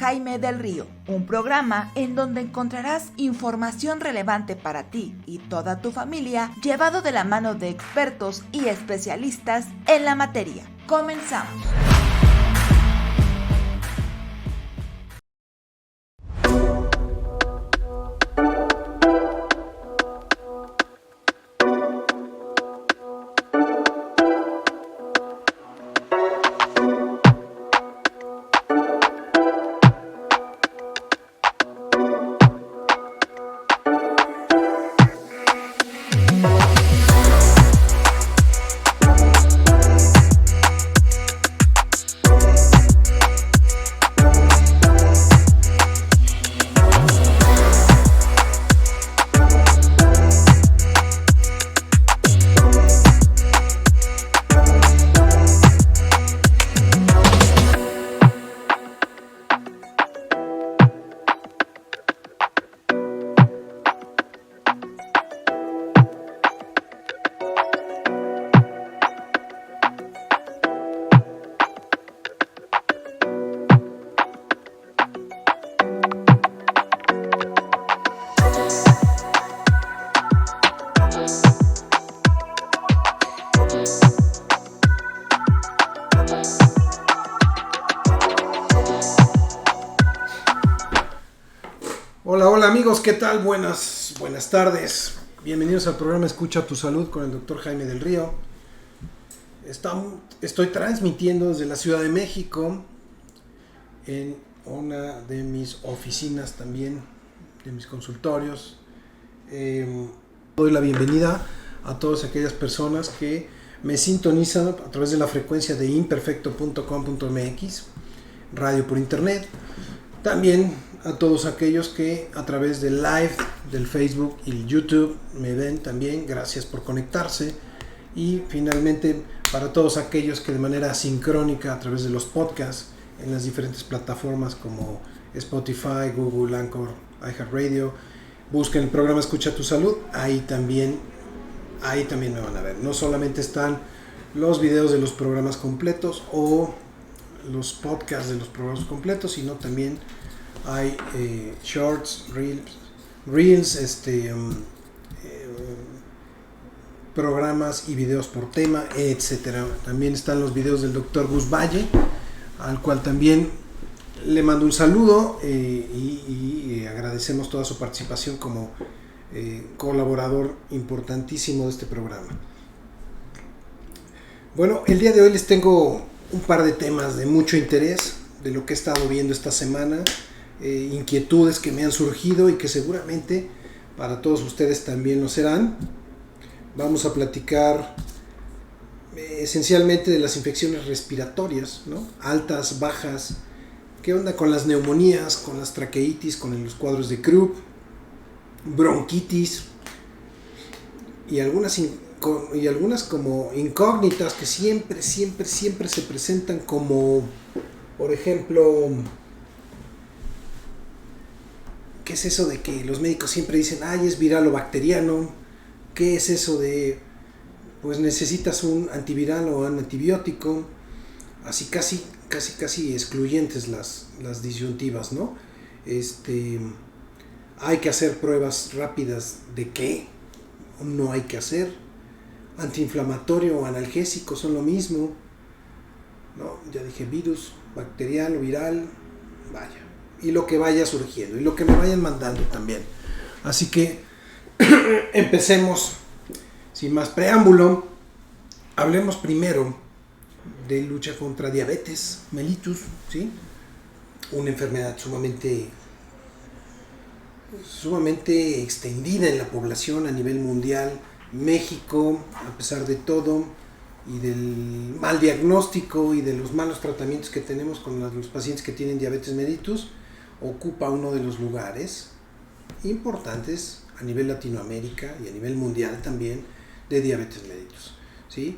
Jaime del Río, un programa en donde encontrarás información relevante para ti y toda tu familia, llevado de la mano de expertos y especialistas en la materia. Comenzamos. Hola amigos, ¿qué tal? Buenas tardes. Bienvenidos al programa Escucha tu Salud con el Dr. Jaime del Río. Estoy transmitiendo desde la Ciudad de México en una de mis oficinas también, de mis consultorios. Doy la bienvenida a todas aquellas personas que me sintonizan a través de la frecuencia de imperfecto.com.mx, radio por internet. También a todos aquellos que a través del live del Facebook y el YouTube me ven también, gracias por conectarse. Y finalmente para todos aquellos que de manera sincrónica a través de los podcasts en las diferentes plataformas como Spotify, Google, Anchor, iHeartRadio, busquen el programa Escucha tu Salud, ahí también me van a ver. No solamente están los videos de los programas completos o los podcasts de los programas completos, sino también hay shorts, reels, programas y videos por tema, etcétera. También están los videos del Dr. Gus Valle, al cual también le mando un saludo y agradecemos toda su participación como colaborador importantísimo de este programa. Bueno, el día de hoy les tengo un par de temas de mucho interés de lo que he estado viendo esta semana. Inquietudes que me han surgido y que seguramente para todos ustedes también lo serán. Vamos a platicar esencialmente de las infecciones respiratorias, ¿no? Altas, bajas, qué onda con las neumonías, con las traqueitis, con los cuadros de Krupp, bronquitis y algunas como incógnitas que siempre se presentan, como por ejemplo, ¿qué es eso de que los médicos siempre dicen, ay, es viral o bacteriano? ¿Qué es eso de, pues necesitas un antiviral o un antibiótico? Así casi excluyentes las disyuntivas, ¿no? Hay que hacer pruebas rápidas de qué no hay que hacer. Antiinflamatorio o analgésico son lo mismo, ¿no? Ya dije virus, bacterial o viral, vaya. Y lo que vaya surgiendo y lo que me vayan mandando también. Así que empecemos sin más preámbulo. Hablemos primero de lucha contra diabetes mellitus, ¿sí? Una enfermedad sumamente extendida en la población a nivel mundial. México, a pesar de todo y del mal diagnóstico y de los malos tratamientos que tenemos con los pacientes que tienen diabetes mellitus, ocupa uno de los lugares importantes a nivel Latinoamérica y a nivel mundial también de diabetes mellitus, ¿sí?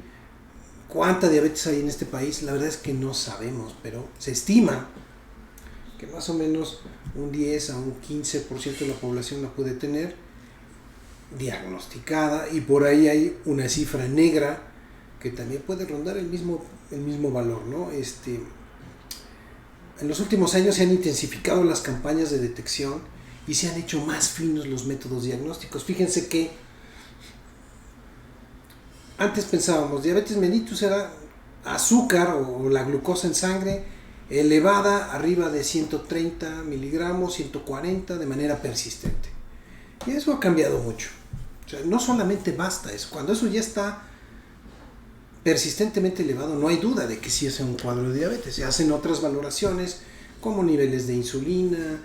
¿Cuánta diabetes hay en este país? La verdad es que no sabemos, pero se estima que más o menos un 10 a un 15% de la población la puede tener diagnosticada, y por ahí hay una cifra negra que también puede rondar el mismo valor, ¿no? En los últimos años se han intensificado las campañas de detección y se han hecho más finos los métodos diagnósticos. Fíjense que antes pensábamos, diabetes mellitus era azúcar o la glucosa en sangre elevada arriba de 130 miligramos, 140 de manera persistente. Y eso ha cambiado mucho. O sea, no solamente basta eso, cuando eso ya está persistentemente elevado, no hay duda de que sí es un cuadro de diabetes. Se hacen otras valoraciones como niveles de insulina,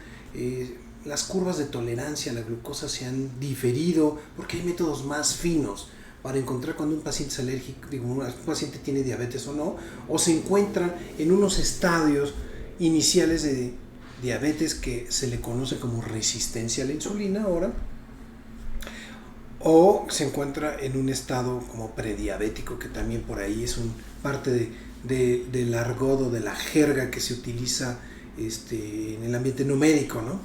las curvas de tolerancia a la glucosa se han diferido porque hay métodos más finos para encontrar cuando un paciente es alérgico, un paciente tiene diabetes o no, o se encuentra en unos estadios iniciales de diabetes que se le conoce como resistencia a la insulina ahora, o se encuentra en un estado como prediabético, que también por ahí es parte del argot o de la jerga que se utiliza en el ambiente no médico, ¿no?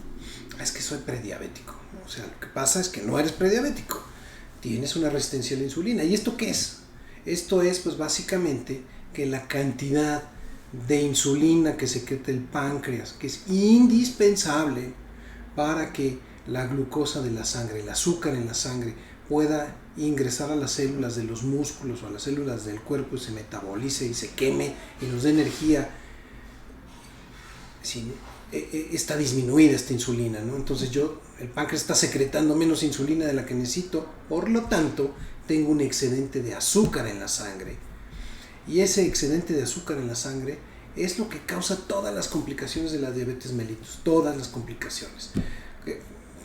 Es que soy prediabético. O sea, lo que pasa es que no eres prediabético, tienes una resistencia a la insulina. ¿Y esto qué es? Esto es, pues básicamente, que la cantidad de insulina que secreta el páncreas, que es indispensable para que la glucosa de la sangre, el azúcar en la sangre, pueda ingresar a las células de los músculos o a las células del cuerpo y se metabolice y se queme y nos dé energía. Sí, está disminuida esta insulina, ¿no? Entonces el páncreas está secretando menos insulina de la que necesito, por lo tanto tengo un excedente de azúcar en la sangre. Y ese excedente de azúcar en la sangre es lo que causa todas las complicaciones de la diabetes mellitus, todas las complicaciones.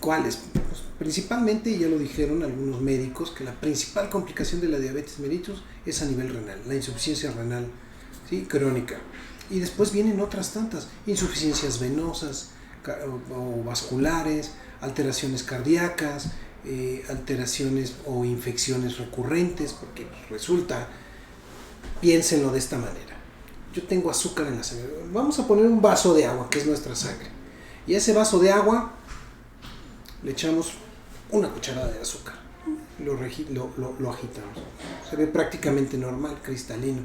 ¿Cuáles? Pues principalmente, ya lo dijeron algunos médicos, que la principal complicación de la diabetes mellitus es a nivel renal, la insuficiencia renal, ¿sí?, crónica. Y después vienen otras tantas, insuficiencias venosas o vasculares, alteraciones cardíacas, alteraciones o infecciones recurrentes, porque resulta, piénsenlo de esta manera, yo tengo azúcar en la sangre, vamos a poner un vaso de agua, que es nuestra sangre, y a ese vaso de agua le echamos una cucharada de azúcar, lo agitamos, se ve prácticamente normal, cristalino,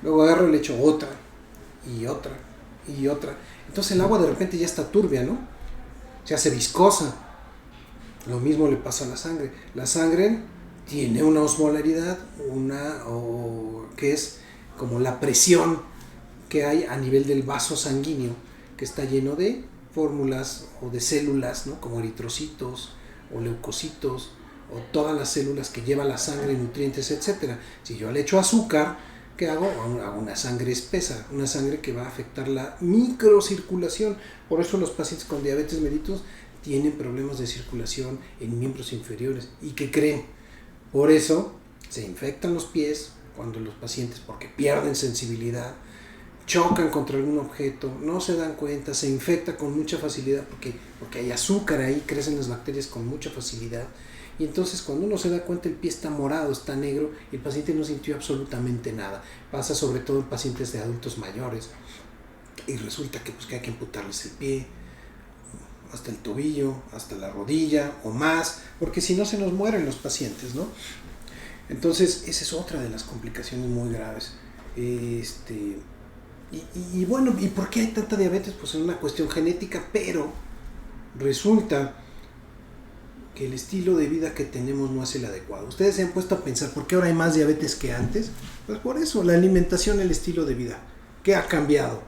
luego agarro y le echo otra, y otra, y otra. Entonces el agua de repente ya está turbia, ¿no? Se hace viscosa. Lo mismo le pasa a la sangre. La sangre tiene una osmolaridad, que es como la presión que hay a nivel del vaso sanguíneo, que está lleno de fórmulas o de células, ¿no?, como eritrocitos o leucocitos, o todas las células que lleva la sangre, nutrientes, etc. Si yo le echo azúcar, ¿qué hago? Hago una sangre espesa, una sangre que va a afectar la microcirculación. Por eso los pacientes con diabetes mellitus tienen problemas de circulación en miembros inferiores. ¿Y qué creen? Por eso se infectan los pies cuando los pacientes, porque pierden sensibilidad, chocan contra algún objeto, no se dan cuenta, se infecta con mucha facilidad porque hay azúcar ahí, crecen las bacterias con mucha facilidad. Y entonces cuando uno se da cuenta el pie está morado, está negro y el paciente no sintió absolutamente nada. Pasa sobre todo en pacientes de adultos mayores y resulta que hay que amputarles el pie hasta el tobillo, hasta la rodilla o más, porque si no se nos mueren los pacientes, ¿no? Entonces esa es otra de las complicaciones muy graves. Y bueno, ¿y por qué hay tanta diabetes? Pues es una cuestión genética, pero resulta que el estilo de vida que tenemos no es el adecuado. Ustedes se han puesto a pensar ¿por qué ahora hay más diabetes que antes? Pues por eso, la alimentación, el estilo de vida. ¿Qué ha cambiado?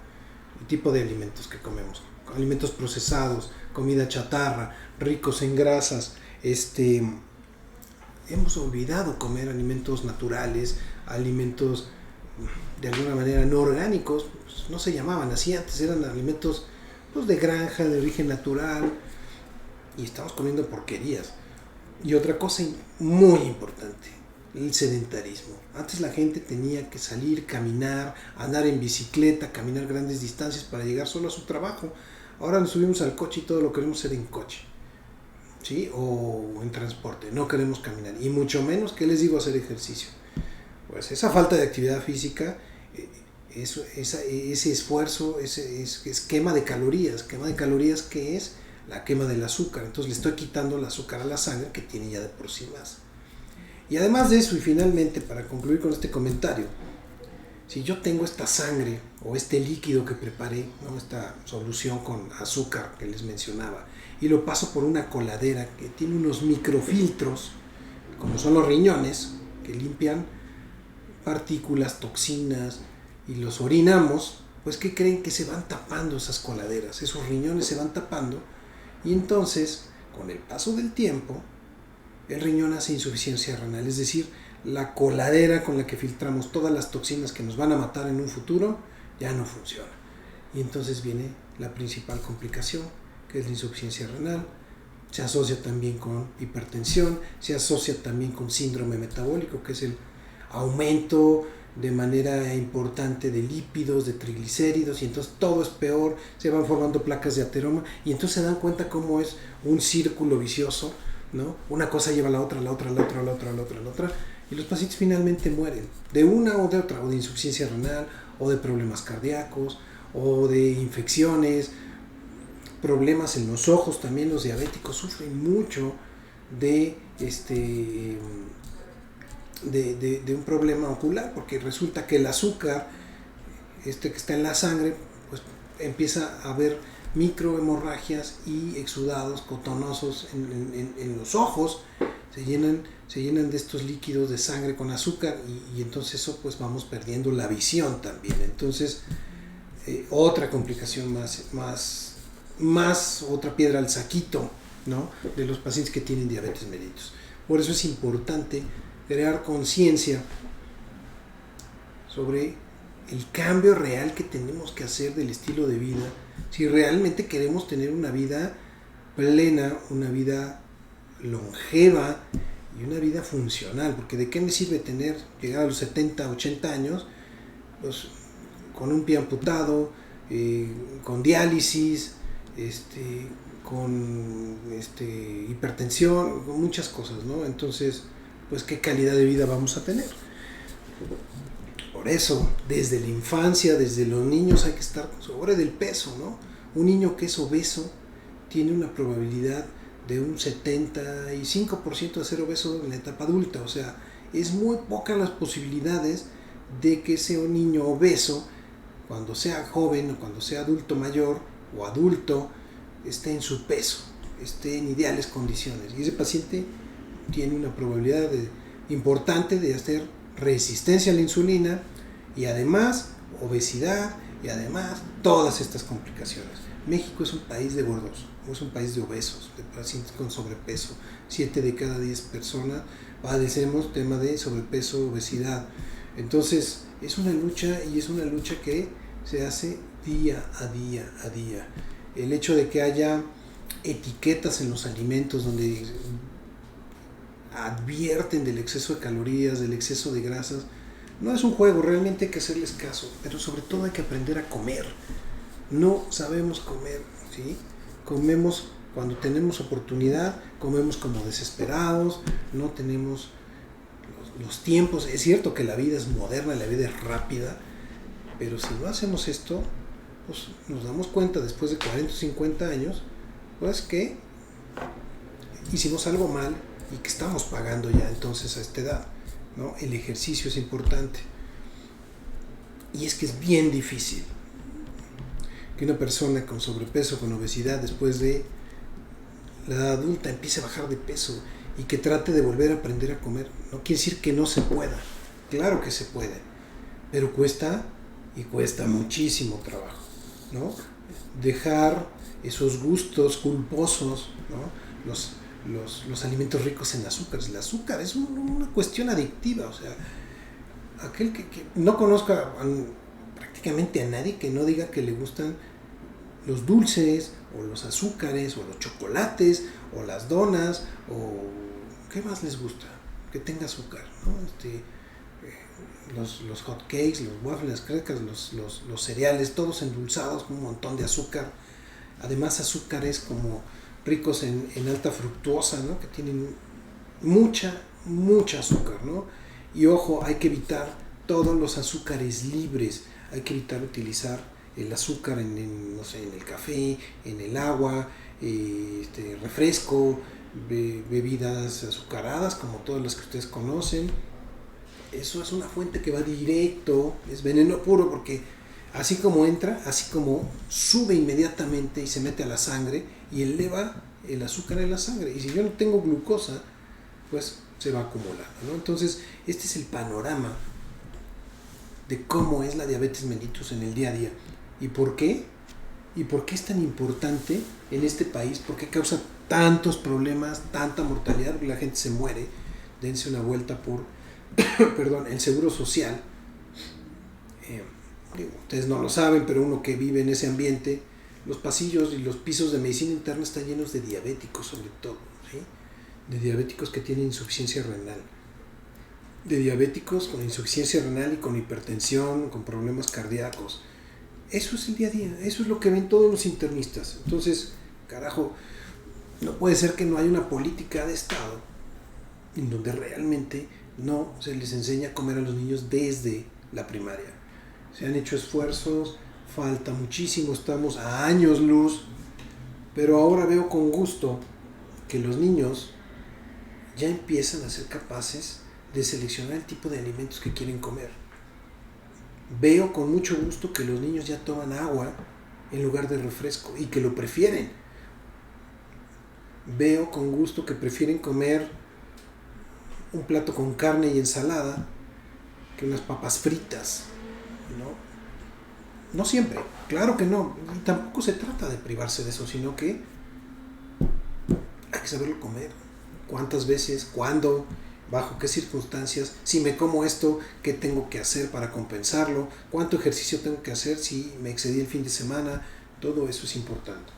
El tipo de alimentos que comemos. Alimentos procesados, comida chatarra, ricos en grasas. Hemos olvidado comer alimentos naturales, alimentos de alguna manera no orgánicos. Pues no se llamaban así antes, eran alimentos pues, de granja, de origen natural. Y estamos comiendo porquerías. Y otra cosa muy importante, el sedentarismo. Antes la gente tenía que salir, caminar, andar en bicicleta, caminar grandes distancias para llegar solo a su trabajo. Ahora nos subimos al coche y todo lo queremos hacer en coche, ¿sí? O en transporte, no queremos caminar. Y mucho menos, ¿qué les digo? Hacer ejercicio. Pues esa falta de actividad física, ese esfuerzo, ese quema de calorías. ¿Quema de calorías qué es? La quema del azúcar. Entonces le estoy quitando el azúcar a la sangre que tiene ya de por sí más. Y además de eso, y finalmente para concluir con este comentario, si yo tengo esta sangre o este líquido que preparé, ¿no? Esta solución con azúcar que les mencionaba, y lo paso por una coladera que tiene unos microfiltros, como son los riñones, que limpian partículas, toxinas, y los orinamos, pues ¿qué creen? Que se van tapando esas coladeras, esos riñones se van tapando, y entonces, con el paso del tiempo, el riñón hace insuficiencia renal, es decir, la coladera con la que filtramos todas las toxinas que nos van a matar en un futuro ya no funciona. Y entonces viene la principal complicación, que es la insuficiencia renal. Se asocia también con hipertensión, se asocia también con síndrome metabólico, que es el aumento de manera importante de lípidos, de triglicéridos, y entonces todo es peor, se van formando placas de ateroma, y entonces se dan cuenta cómo es un círculo vicioso, ¿no? Una cosa lleva a la otra, y los pacientes finalmente mueren de una o de otra, o de insuficiencia renal, o de problemas cardíacos, o de infecciones, problemas en los ojos. También los diabéticos sufren mucho de un problema ocular, porque resulta que el azúcar que está en la sangre, pues empieza a haber microhemorragias y exudados cotonosos en los ojos, se llenan de estos líquidos de sangre con azúcar, y entonces eso, pues vamos perdiendo la visión también. Entonces otra complicación más otra piedra al saquito, ¿no? De los pacientes que tienen diabetes mellitus. Por eso es importante crear conciencia sobre el cambio real que tenemos que hacer del estilo de vida, si realmente queremos tener una vida plena, una vida longeva y una vida funcional. Porque de qué me sirve llegar a los 70, 80 años, pues con un pie amputado, con diálisis, con hipertensión, con muchas cosas, ¿no? Entonces, pues qué calidad de vida vamos a tener. Por eso, desde la infancia, desde los niños, hay que estar sobre del peso, ¿no? Un niño que es obeso tiene una probabilidad de un 75% de ser obeso en la etapa adulta. O sea, es muy pocas las posibilidades de que sea un niño obeso cuando sea joven o cuando sea adulto mayor o adulto, esté en su peso, esté en ideales condiciones. Y ese paciente tiene una probabilidad importante de hacer resistencia a la insulina, y además obesidad, y además todas estas complicaciones. México es un país de gordos, es un país de obesos, de pacientes con sobrepeso. 7 de cada 10 personas padecemos tema de sobrepeso, obesidad. Entonces es una lucha, y es una lucha que se hace día a día. El hecho de que haya etiquetas en los alimentos donde advierten del exceso de calorías, del exceso de grasas, no es un juego, realmente hay que hacerles caso, pero sobre todo hay que aprender a comer. No sabemos comer, ¿sí? Comemos cuando tenemos oportunidad, comemos como desesperados, no tenemos los tiempos. Es cierto que la vida es moderna, la vida es rápida, pero si no hacemos esto, pues nos damos cuenta después de 40 o 50 años, pues que hicimos algo mal y que estamos pagando ya entonces a esta edad, ¿no? El ejercicio es importante. Y es que es bien difícil que una persona con sobrepeso, con obesidad, después de la edad adulta empiece a bajar de peso y que trate de volver a aprender a comer. No quiere decir que no se pueda, claro que se puede, pero cuesta, y cuesta muchísimo trabajo, ¿no? Dejar esos gustos culposos, ¿no? Los alimentos ricos en azúcares. El azúcar es una cuestión adictiva. O sea, aquel que no conozca prácticamente a nadie que no diga que le gustan los dulces, o los azúcares, o los chocolates, o las donas, o ¿qué más les gusta? Que tenga azúcar, ¿no? Los hot cakes, los waffles, las crackers, los cereales, todos endulzados con un montón de azúcar. Además, azúcares como ricos en alta fructuosa, ¿no? Que tienen mucha azúcar, ¿no? Y ojo, hay que evitar todos los azúcares libres. Hay que evitar utilizar el azúcar en el café, en el agua, refresco, bebidas azucaradas como todas las que ustedes conocen. eso es una fuente que va directo, es veneno puro, porque así como entra, así como sube inmediatamente y se mete a la sangre y eleva el azúcar en la sangre. Y si yo no tengo glucosa, pues se va acumulando, ¿no? Entonces, este es el panorama de cómo es la diabetes mellitus en el día a día. ¿Y por qué? ¿Y por qué es tan importante en este país? ¿Por qué causa tantos problemas, tanta mortalidad? Porque la gente se muere. Dense una vuelta por perdón, el seguro social. Ustedes no lo saben, pero uno que vive en ese ambiente, los pasillos y los pisos de medicina interna están llenos de diabéticos, sobre todo, ¿sí? De diabéticos que tienen insuficiencia renal, de diabéticos con insuficiencia renal y con hipertensión, con problemas cardíacos. Eso es el día a día, eso es lo que ven todos los internistas. Entonces, carajo, no puede ser que no haya una política de Estado en donde realmente no se les enseña a comer a los niños desde la primaria. Se han hecho esfuerzos, falta muchísimo, estamos a años luz, pero ahora veo con gusto que los niños ya empiezan a ser capaces de seleccionar el tipo de alimentos que quieren comer. Veo con mucho gusto que los niños ya toman agua en lugar de refresco y que lo prefieren. Veo con gusto que prefieren comer un plato con carne y ensalada que unas papas fritas, ¿no? No siempre, claro que no, y tampoco se trata de privarse de eso, sino que hay que saberlo comer. ¿Cuántas veces? ¿Cuándo? ¿Bajo qué circunstancias? Si me como esto, ¿qué tengo que hacer para compensarlo? ¿Cuánto ejercicio tengo que hacer si me excedí el fin de semana? Todo eso es importante.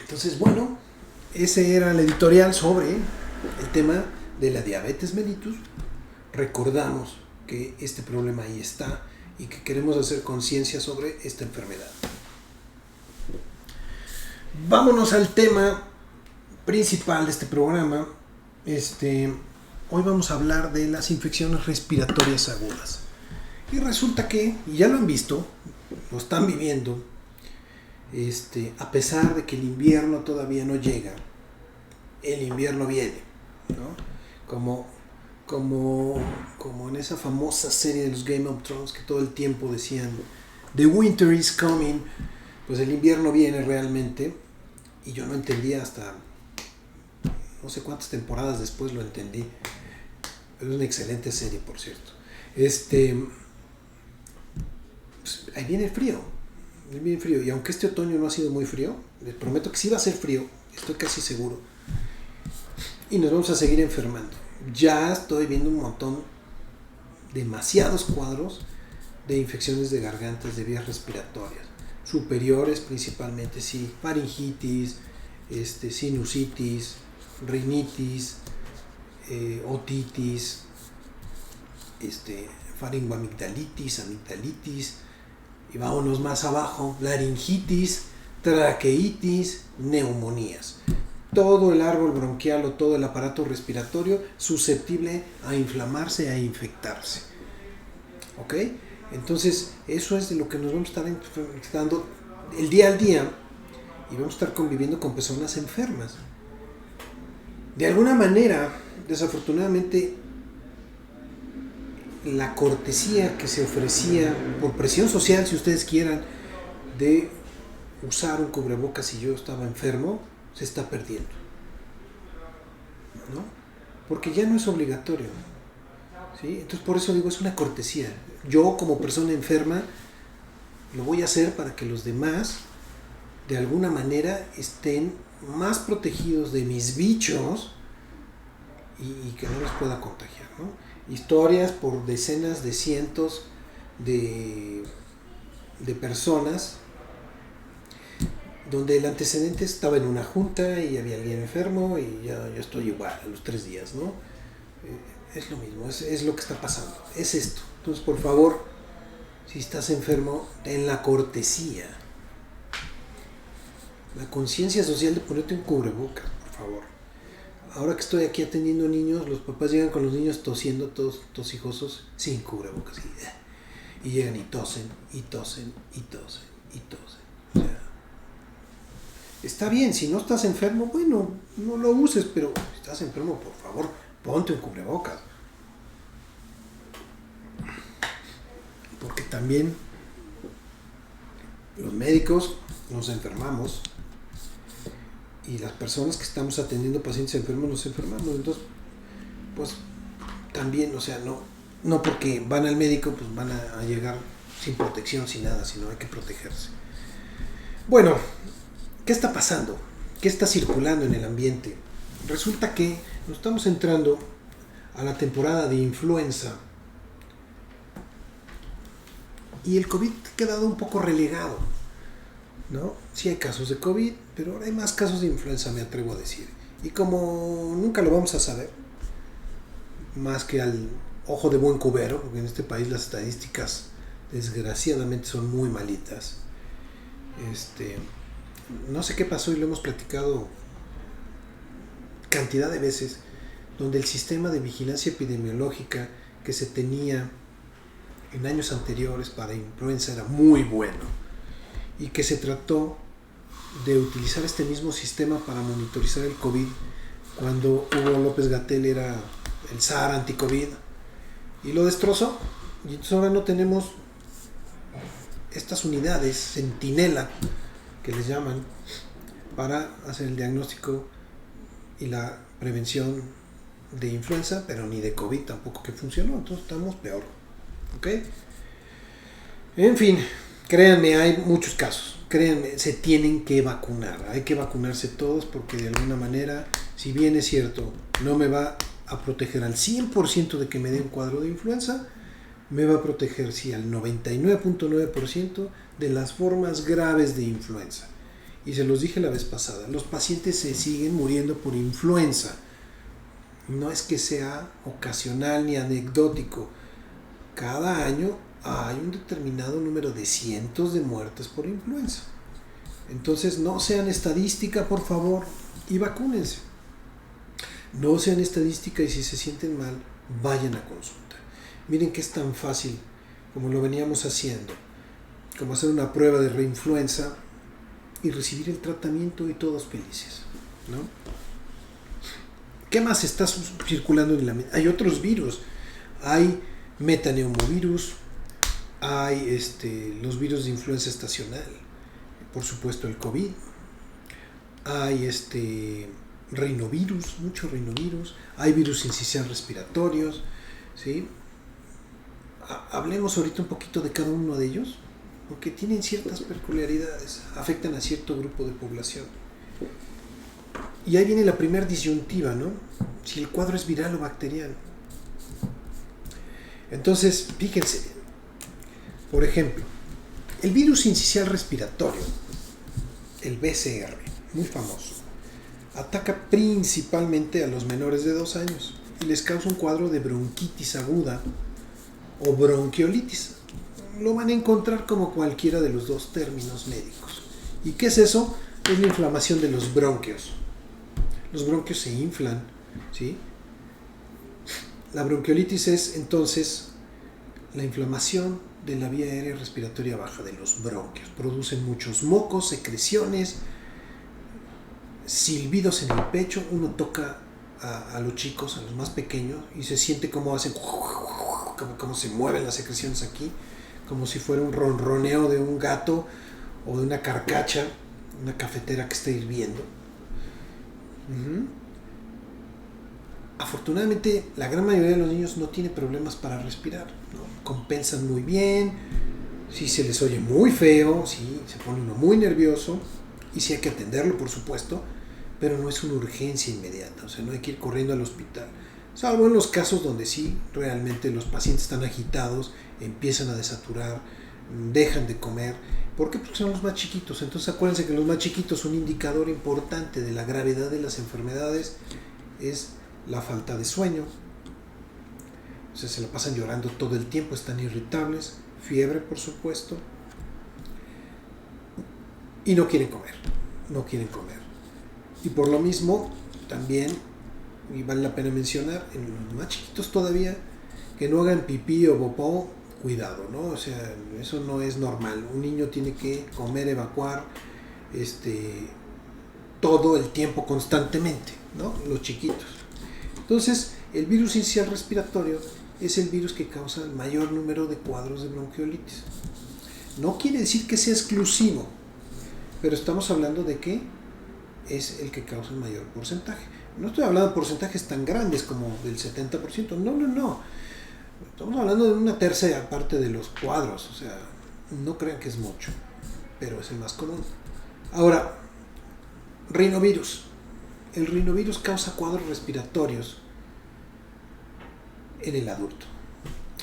Entonces, bueno, ese era el editorial sobre el tema de la diabetes mellitus. Recordamos que este problema ahí está y que queremos hacer conciencia sobre esta enfermedad. Vámonos al tema principal de este programa. Hoy vamos a hablar de las infecciones respiratorias agudas. Y resulta que, y ya lo han visto, lo están viviendo, a pesar de que el invierno todavía no llega, el invierno viene, ¿no? Como en esa famosa serie de los Game of Thrones que todo el tiempo decían The winter is coming, pues el invierno viene realmente, y yo no entendía hasta no sé cuántas temporadas después lo entendí. Es una excelente serie, por cierto. Pues ahí viene el frío. Y aunque este otoño no ha sido muy frío, les prometo que sí va a ser frío, estoy casi seguro. Y nos vamos a seguir enfermando. Ya estoy viendo un montón, demasiados cuadros de infecciones de gargantas, de vías respiratorias, superiores principalmente, sí, faringitis, sinusitis, rinitis, otitis, faringoamigdalitis, amigdalitis, y vámonos más abajo, laringitis, traqueitis, neumonías. Todo el árbol bronquial o todo el aparato respiratorio susceptible a inflamarse, a infectarse. ¿Ok? Entonces, eso es de lo que nos vamos a estar infectando el día al día, y vamos a estar conviviendo con personas enfermas. De alguna manera, desafortunadamente, la cortesía que se ofrecía, por presión social, si ustedes quieran, de usar un cubrebocas si yo estaba enfermo, se está perdiendo, ¿no? Porque ya no es obligatorio, ¿sí? Entonces, por eso digo, es una cortesía. Yo, como persona enferma, lo voy a hacer para que los demás, de alguna manera, estén más protegidos de mis bichos y que no les pueda contagiar, ¿no? Historias por decenas de cientos de personas donde el antecedente estaba en una junta y había alguien enfermo y yo estoy igual a los 3 días, ¿no? Es lo mismo, es lo que está pasando, es esto. Entonces, por favor, si estás enfermo, ten la cortesía, la conciencia social de ponerte un cubrebocas, por favor. Ahora que estoy aquí atendiendo niños, los papás llegan con los niños tosiendo, todos tosijosos, sin cubrebocas, y llegan y tosen, y tosen, y tosen, y tosen. O sea, está bien, si no estás enfermo, bueno, no lo uses, pero si estás enfermo, por favor, ponte un cubrebocas. también los médicos nos enfermamos y las personas que estamos atendiendo pacientes enfermos nos enfermamos. Entonces, pues también, o sea, no porque van al médico pues van a llegar sin protección, sin nada, sino hay que protegerse. Bueno, ¿qué está pasando? ¿Qué está circulando en el ambiente? Resulta que nos estamos entrando a la temporada de influenza y el COVID ha quedado un poco relegado, ¿no? Sí hay casos de COVID, pero ahora hay más casos de influenza, me atrevo a decir. Y como nunca lo vamos a saber, más que al ojo de buen cubero, porque en este país las estadísticas desgraciadamente son muy malitas. No sé qué pasó y lo hemos platicado cantidad de veces, donde el sistema de vigilancia epidemiológica que se tenía en años anteriores para influenza era muy bueno y que se trató de utilizar este mismo sistema para monitorizar el COVID cuando Hugo López-Gatell era el zar anti-COVID y lo destrozó. Y entonces ahora no tenemos estas unidades centinela que les llaman para hacer el diagnóstico y la prevención de influenza, pero ni de COVID tampoco que funcionó. Entonces estamos peor, ¿ok? En fin, créanme, hay muchos casos. Créanme, se tienen que vacunar. Hay que vacunarse todos porque de alguna manera, si bien es cierto, no me va a proteger al 100% de que me dé un cuadro de influenza, me va a proteger, sí, al 99.9% de las formas graves de influenza. Y se los dije la vez pasada, los pacientes se siguen muriendo por influenza. No es que sea ocasional ni anecdótico. Cada año hay un determinado número de cientos de muertes por influenza. Entonces no sean estadística, por favor, y vacúnense. No sean estadística y si se sienten mal, vayan a consulta. Miren que es tan fácil como lo veníamos haciendo, como hacer una prueba de reinfluenza y recibir el tratamiento y todos felices, ¿no? ¿Qué más está circulando en la mente? Hay otros virus, hay metaneumovirus, hay los virus de influenza estacional, por supuesto el COVID, hay rinovirus, mucho rinovirus, hay virus sincicial respiratorios, ¿sí? Hablemos ahorita un poquito de cada uno de ellos, porque tienen ciertas peculiaridades, afectan a cierto grupo de población. Y ahí viene la primera disyuntiva, ¿no? Si el cuadro es viral o bacteriano. Entonces, fíjense, por ejemplo, el virus sincicial respiratorio, el BCR, muy famoso, ataca principalmente a los menores de 2 años y les causa un cuadro de bronquitis aguda o bronquiolitis. Lo van a encontrar como cualquiera de los dos términos médicos. ¿Y qué es eso? Es la inflamación de los bronquios. Los bronquios se inflan, ¿sí? La bronquiolitis es entonces la inflamación de la vía aérea respiratoria baja de los bronquios. Producen muchos mocos, secreciones, silbidos en el pecho. Uno toca a los chicos, a los más pequeños, y se siente como hacen, como se mueven las secreciones aquí, como si fuera un ronroneo de un gato o de una carcacha, una cafetera que está hirviendo. Afortunadamente la gran mayoría de los niños no tiene problemas para respirar, ¿no? Compensan muy bien, si se les oye muy feo, si se pone uno muy nervioso y si hay que atenderlo, por supuesto, pero no es una urgencia inmediata, o sea, no hay que ir corriendo al hospital, salvo en los casos donde sí realmente los pacientes están agitados, empiezan a desaturar, dejan de comer. ¿Por qué? Porque son los más chiquitos. Entonces acuérdense que los más chiquitos, un indicador importante de la gravedad de las enfermedades es la falta de sueño. O sea, se la pasan llorando todo el tiempo, están irritables, fiebre por supuesto, y no quieren comer. Y por lo mismo también, y vale la pena mencionar, en los más chiquitos todavía, que no hagan pipí o popó, cuidado, ¿no? O sea, eso no es normal. Un niño tiene que comer, evacuar, todo el tiempo, constantemente, ¿no? Los chiquitos. Entonces, el virus sincicial respiratorio es el virus que causa el mayor número de cuadros de bronquiolitis. No quiere decir que sea exclusivo, pero estamos hablando de que es el que causa el mayor porcentaje. No estoy hablando de porcentajes tan grandes como del 70%, no. Estamos hablando de una tercera parte de los cuadros, o sea, no crean que es mucho, pero es el más común. Ahora, rinovirus. El rinovirus causa cuadros respiratorios en el adulto,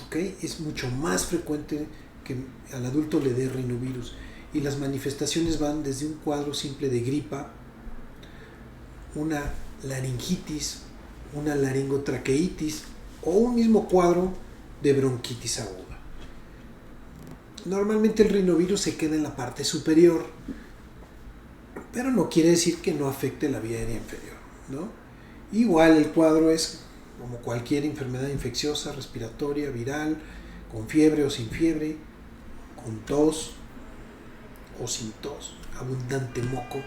¿ok? Es mucho más frecuente que al adulto le dé rinovirus y las manifestaciones van desde un cuadro simple de gripa, una laringitis, una laringotraqueitis o un mismo cuadro de bronquitis aguda. Normalmente el rinovirus se queda en la parte superior, pero no quiere decir que no afecte la vía aérea inferior, ¿no? Igual el cuadro es como cualquier enfermedad infecciosa, respiratoria, viral, con fiebre o sin fiebre, con tos o sin tos, abundante moco.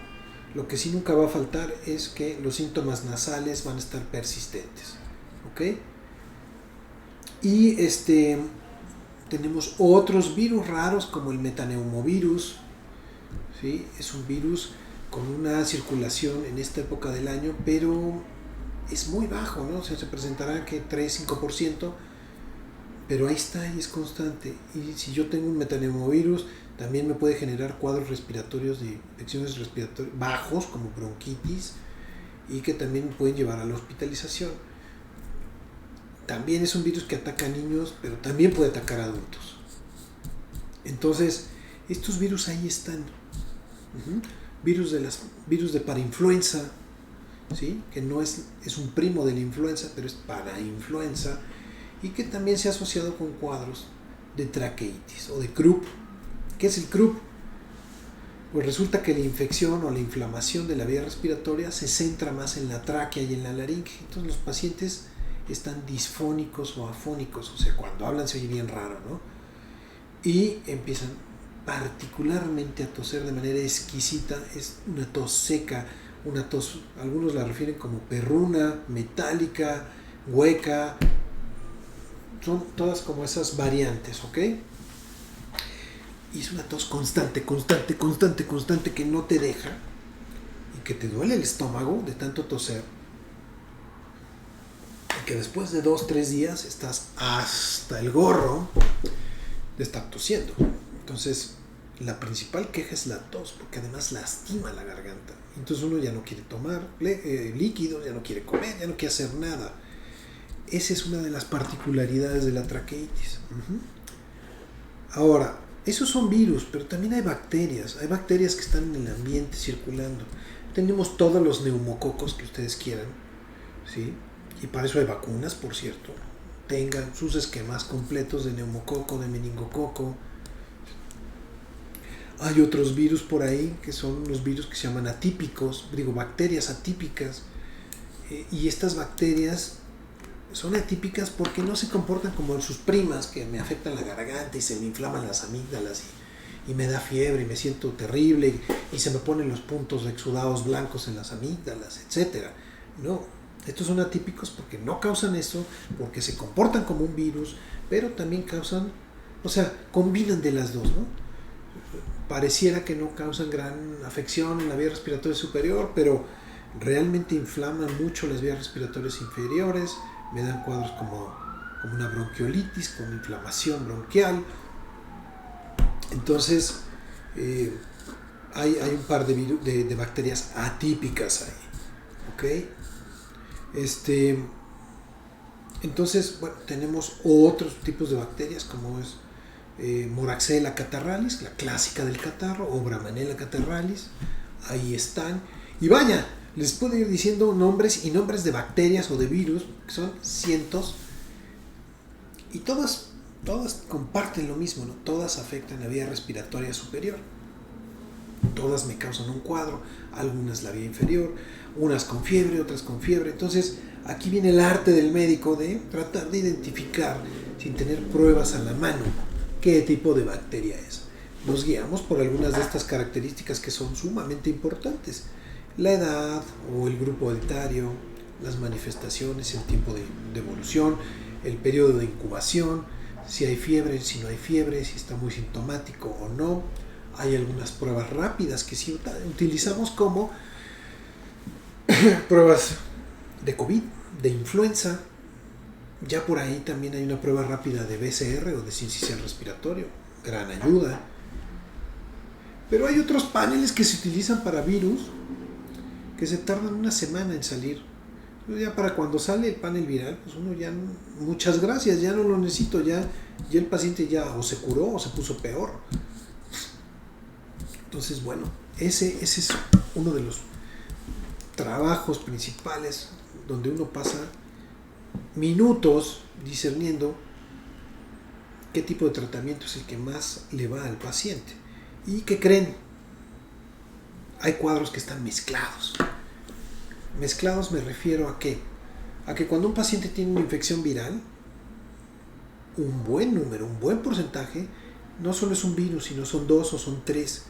Lo que sí nunca va a faltar es que los síntomas nasales van a estar persistentes, ¿ok? Y tenemos otros virus raros como el metaneumovirus, ¿sí? Es un virus con una circulación en esta época del año, pero es muy bajo, ¿no? O sea, se presentará que 3-5%, pero ahí está y es constante. Y si yo tengo un metaneumovirus, también me puede generar cuadros respiratorios de infecciones respiratorias bajos, como bronquitis, y que también pueden llevar a la hospitalización. También es un virus que ataca a niños, pero también puede atacar a adultos. Entonces, estos virus ahí están. Virus de parainfluenza, ¿sí? Que no es un primo de la influenza, pero es parainfluenza, y que también se ha asociado con cuadros de traqueitis o de croup. ¿Qué es el croup? Pues resulta que la infección o la inflamación de la vía respiratoria se centra más en la tráquea y en la laringe. Entonces los pacientes están disfónicos o afónicos, o sea, cuando hablan se oye bien raro, ¿no? Y empiezan particularmente a toser de manera exquisita. Es una tos seca, una tos, algunos la refieren como perruna, metálica, hueca. Son todas como esas variantes, ¿ok? Y es una tos constante, que no te deja y que te duele el estómago de tanto toser. Y que después de 2-3 días estás hasta el gorro de estar tosiendo. Entonces, la principal queja es la tos, porque además lastima la garganta. Entonces uno ya no quiere tomar líquidos, ya no quiere comer, ya no quiere hacer nada. Esa es una de las particularidades de la traqueitis. Ahora, esos son virus, pero también hay bacterias. Hay bacterias que están en el ambiente circulando. Tenemos todos los neumococos que ustedes quieran, ¿sí? Y para eso hay vacunas, por cierto. Tengan sus esquemas completos de neumococo, de meningococo. Hay otros virus por ahí que son los virus que se llaman atípicos, bacterias atípicas. Y estas bacterias son atípicas porque no se comportan como sus primas, que me afectan la garganta y se me inflaman las amígdalas y me da fiebre y me siento terrible y se me ponen los puntos exudados blancos en las amígdalas, etc. No, estos son atípicos porque no causan eso, porque se comportan como un virus, pero también causan, o sea, combinan de las dos, ¿no? Pareciera que no causan gran afección en la vía respiratoria superior, pero realmente inflaman mucho las vías respiratorias inferiores, me dan cuadros como una bronquiolitis, con inflamación bronquial. Entonces, hay un par de bacterias atípicas ahí, ¿ok? Entonces, bueno, tenemos otros tipos de bacterias, como es Moraxella catarrhalis, la clásica del catarro, o Bramanella catarrhalis, ahí están. Y vaya, les puedo ir diciendo nombres y nombres de bacterias o de virus, que son cientos, y todas comparten lo mismo, ¿no? Todas afectan la vía respiratoria superior. Todas me causan un cuadro, algunas la vía inferior, unas con fiebre, otras con fiebre. Entonces, aquí viene el arte del médico de tratar de identificar, sin tener pruebas a la mano, qué tipo de bacteria es. Nos guiamos por algunas de estas características que son sumamente importantes. La edad o el grupo etario, las manifestaciones, el tiempo de evolución, el periodo de incubación, si hay fiebre, si no hay fiebre, si está muy sintomático o no. Hay algunas pruebas rápidas que sí utilizamos como pruebas de COVID, de influenza. Ya por ahí también hay una prueba rápida de BCR o de sincicial respiratorio, gran ayuda. Pero hay otros paneles que se utilizan para virus que se tardan una semana en salir. Ya para cuando sale el panel viral, pues uno ya, muchas gracias, ya no lo necesito, ya el paciente ya o se curó o se puso peor. Entonces, bueno, ese es uno de los trabajos principales donde uno pasa minutos discerniendo qué tipo de tratamiento es el que más le va al paciente. ¿Y qué creen? Hay cuadros que están mezclados. Mezclados me refiero a qué? A que cuando un paciente tiene una infección viral, un buen número, un buen porcentaje, no solo es un virus, sino son 2 o son 3.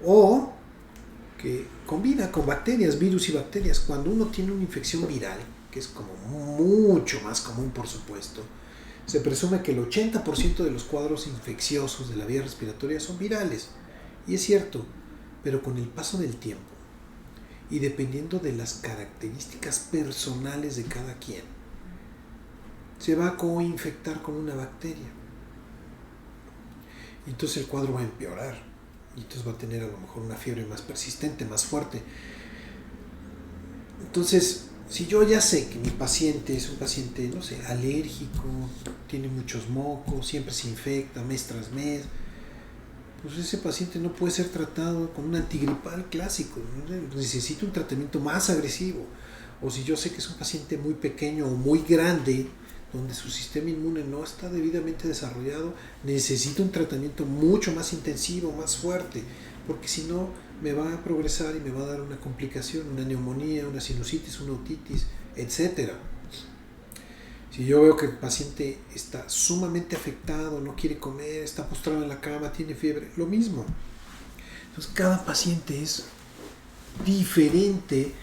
O que combina con bacterias, virus y bacterias. Cuando uno tiene una infección viral, que es como mucho más común, por supuesto, se presume que el 80% de los cuadros infecciosos de la vía respiratoria son virales. Y es cierto, pero con el paso del tiempo y dependiendo de las características personales de cada quien, se va a coinfectar con una bacteria. Y entonces el cuadro va a empeorar. Y entonces va a tener a lo mejor una fiebre más persistente, más fuerte. Entonces, si yo ya sé que mi paciente es un paciente, no sé, alérgico, tiene muchos mocos, siempre se infecta mes tras mes, pues ese paciente no puede ser tratado con un antigripal clásico, ¿no? Necesita un tratamiento más agresivo. O si yo sé que es un paciente muy pequeño o muy grande, donde su sistema inmune no está debidamente desarrollado, necesita un tratamiento mucho más intensivo, más fuerte, porque si no me va a progresar y me va a dar una complicación, una neumonía, una sinusitis, una otitis, etc. Si yo veo que el paciente está sumamente afectado, no quiere comer, está postrado en la cama, tiene fiebre, lo mismo. Entonces cada paciente es diferente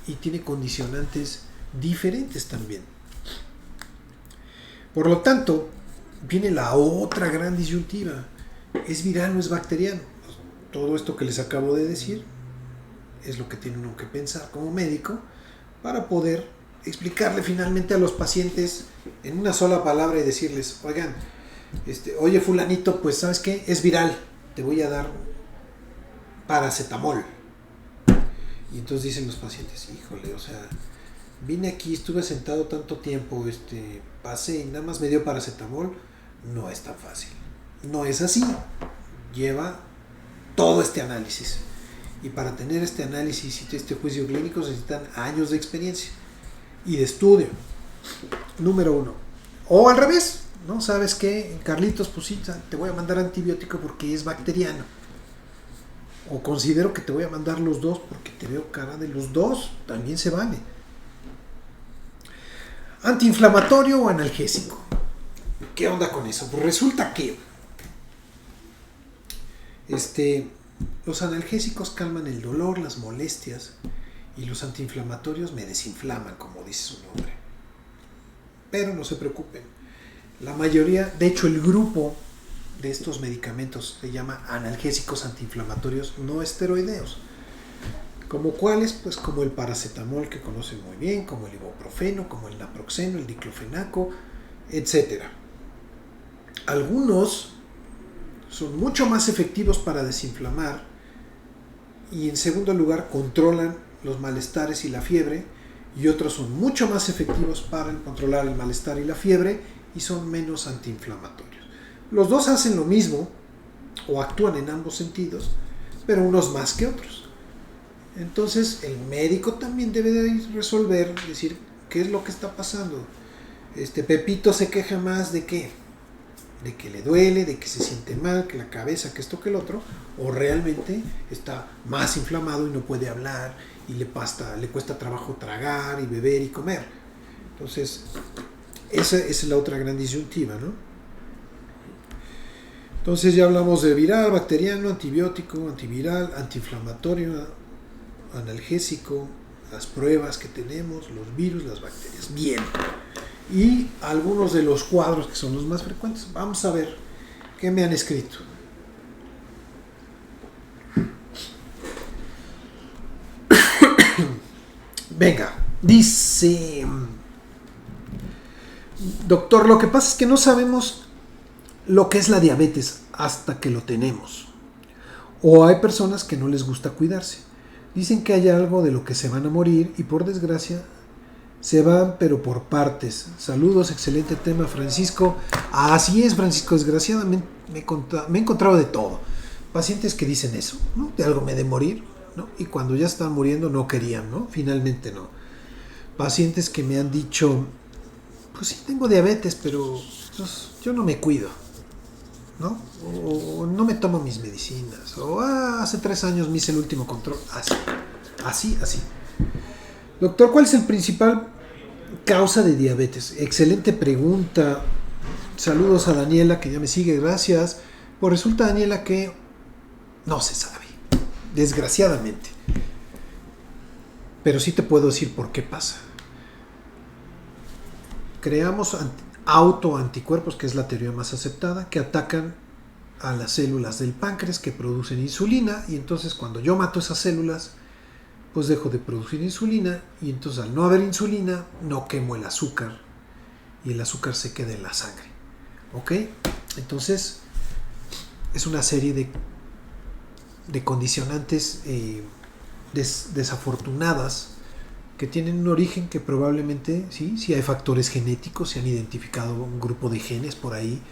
y tiene condicionantes diferentes también. Por lo tanto, viene la otra gran disyuntiva. ¿Es viral o es bacteriano? Todo esto que les acabo de decir es lo que tiene uno que pensar como médico para poder explicarle finalmente a los pacientes en una sola palabra y decirles, oigan, oye fulanito, pues ¿sabes qué? Es viral, te voy a dar paracetamol. Y entonces dicen los pacientes, híjole, o sea, vine aquí, estuve sentado tanto tiempo, pasé y nada más me dio paracetamol. No es tan fácil. No es así. Lleva todo este análisis. Y para tener este análisis y este juicio clínico se necesitan años de experiencia y de estudio. Número 1. O al revés, ¿no? ¿Sabes qué? Carlitos, pues sí, te voy a mandar antibiótico porque es bacteriano. O considero que te voy a mandar los dos porque te veo cara de los dos. También se vale. ¿Antiinflamatorio o analgésico? ¿Qué onda con eso? Pues resulta que los analgésicos calman el dolor, las molestias, y los antiinflamatorios me desinflaman, como dice su nombre. Pero no se preocupen. La mayoría, de hecho el grupo de estos medicamentos se llama analgésicos antiinflamatorios no esteroideos. ¿Como cuáles? Pues como el paracetamol, que conocen muy bien, como el ibuprofeno, como el naproxeno, el diclofenaco, etc. Algunos son mucho más efectivos para desinflamar y en segundo lugar controlan los malestares y la fiebre, y otros son mucho más efectivos para controlar el malestar y la fiebre y son menos antiinflamatorios. Los dos hacen lo mismo o actúan en ambos sentidos, pero unos más que otros. Entonces el médico también debe de resolver, decir, ¿qué es lo que está pasando? Pepito se queja más de ¿qué? De que le duele, de que se siente mal, que la cabeza, que esto, que el otro, o realmente está más inflamado y no puede hablar y le cuesta trabajo tragar y beber y comer. Entonces, esa es la otra gran disyuntiva, ¿no? Entonces ya hablamos de viral, bacteriano, antibiótico, antiviral, antiinflamatorio, analgésico, las pruebas que tenemos, los virus, las bacterias. Bien. y algunos de los cuadros que son los más frecuentes. Vamos a ver qué me han escrito. Venga, dice: doctor, lo que pasa es que no sabemos lo que es la diabetes hasta que lo tenemos. O hay personas que no les gusta cuidarse. Dicen que hay algo de lo que se van a morir y por desgracia se van, pero por partes. Saludos, excelente tema, Francisco. Así es, Francisco, desgraciadamente me he encontrado de todo. Pacientes que dicen eso, ¿no? De algo me de morir, ¿no? Y cuando ya están muriendo no querían, ¿no? Finalmente no. Pacientes que me han dicho, pues sí, tengo diabetes, pero pues, yo no me cuido, ¿no? O no me tomo mis medicinas, o hace 3 años me hice el último control. Así. Doctor, ¿cuál es el principal causa de diabetes? Excelente pregunta. Saludos a Daniela, que ya me sigue, gracias. Pues resulta, Daniela, que no se sabe, desgraciadamente. Pero sí te puedo decir por qué pasa. Creamos autoanticuerpos, que es la teoría más aceptada, que atacan a las células del páncreas que producen insulina, y entonces cuando yo mato esas células, pues dejo de producir insulina, y entonces al no haber insulina, no quemo el azúcar, y el azúcar se queda en la sangre. ¿Ok? Entonces, es una serie de condicionantes desafortunadas que tienen un origen que probablemente, sí hay factores genéticos, se han identificado un grupo de genes por ahí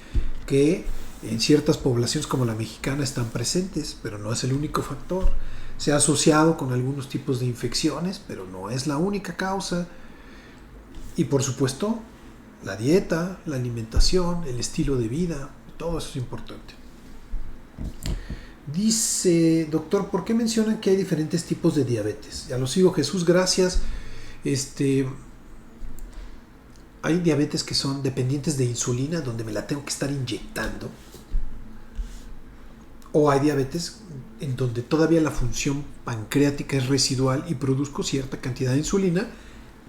que en ciertas poblaciones como la mexicana están presentes, pero no es el único factor. Se ha asociado con algunos tipos de infecciones, pero no es la única causa. Y por supuesto, la dieta, la alimentación, el estilo de vida, todo eso es importante. Dice, doctor, ¿por qué mencionan que hay diferentes tipos de diabetes? Ya lo sigo, Jesús, gracias. Hay diabetes que son dependientes de insulina, donde me la tengo que estar inyectando. O hay diabetes en donde todavía la función pancreática es residual y produzco cierta cantidad de insulina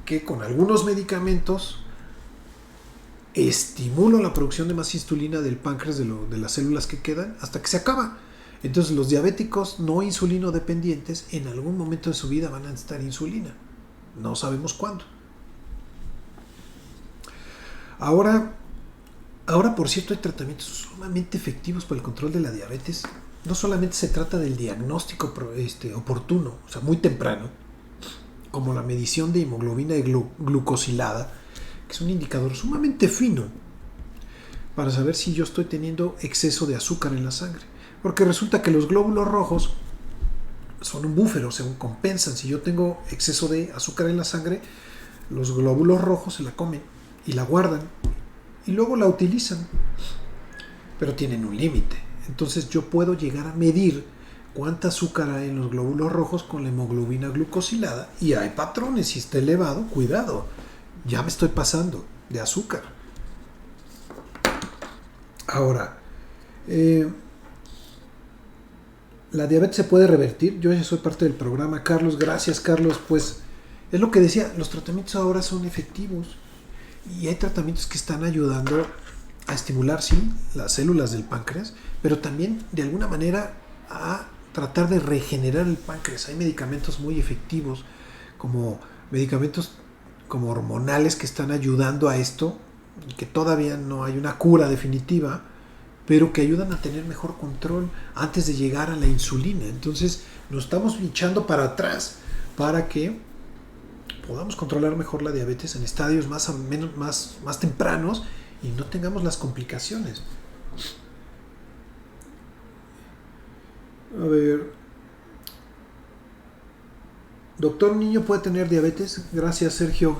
que con algunos medicamentos estimulo la producción de más insulina del páncreas, de las células que quedan, hasta que se acaba. Entonces los diabéticos no insulino dependientes en algún momento de su vida van a necesitar insulina. No sabemos cuándo. Ahora, por cierto, hay tratamientos sumamente efectivos para el control de la diabetes. No solamente se trata del diagnóstico oportuno, o sea, muy temprano, como la medición de hemoglobina glucosilada, que es un indicador sumamente fino para saber si yo estoy teniendo exceso de azúcar en la sangre. Porque resulta que los glóbulos rojos son un buffer, o sea, compensan. Si yo tengo exceso de azúcar en la sangre, los glóbulos rojos se la comen y la guardan y luego la utilizan, pero tienen un límite. Entonces yo puedo llegar a medir cuánta azúcar hay en los glóbulos rojos con la hemoglobina glucosilada, y hay patrones. Si está elevado, cuidado, ya me estoy pasando de azúcar. Ahora, ¿la diabetes se puede revertir? Yo ya soy parte del programa. Carlos, gracias, Carlos. Pues es lo que decía, los tratamientos ahora son efectivos y hay tratamientos que están ayudando a estimular, sí, las células del páncreas, pero también de alguna manera a tratar de regenerar el páncreas. Hay medicamentos muy efectivos, como medicamentos como hormonales, que están ayudando a esto, y que todavía no hay una cura definitiva, pero que ayudan a tener mejor control antes de llegar a la insulina. Entonces nos estamos echando para atrás para que podamos controlar mejor la diabetes en estadios más tempranos y no tengamos las complicaciones. A ver, doctor, ¿un niño puede tener diabetes? Gracias, Sergio.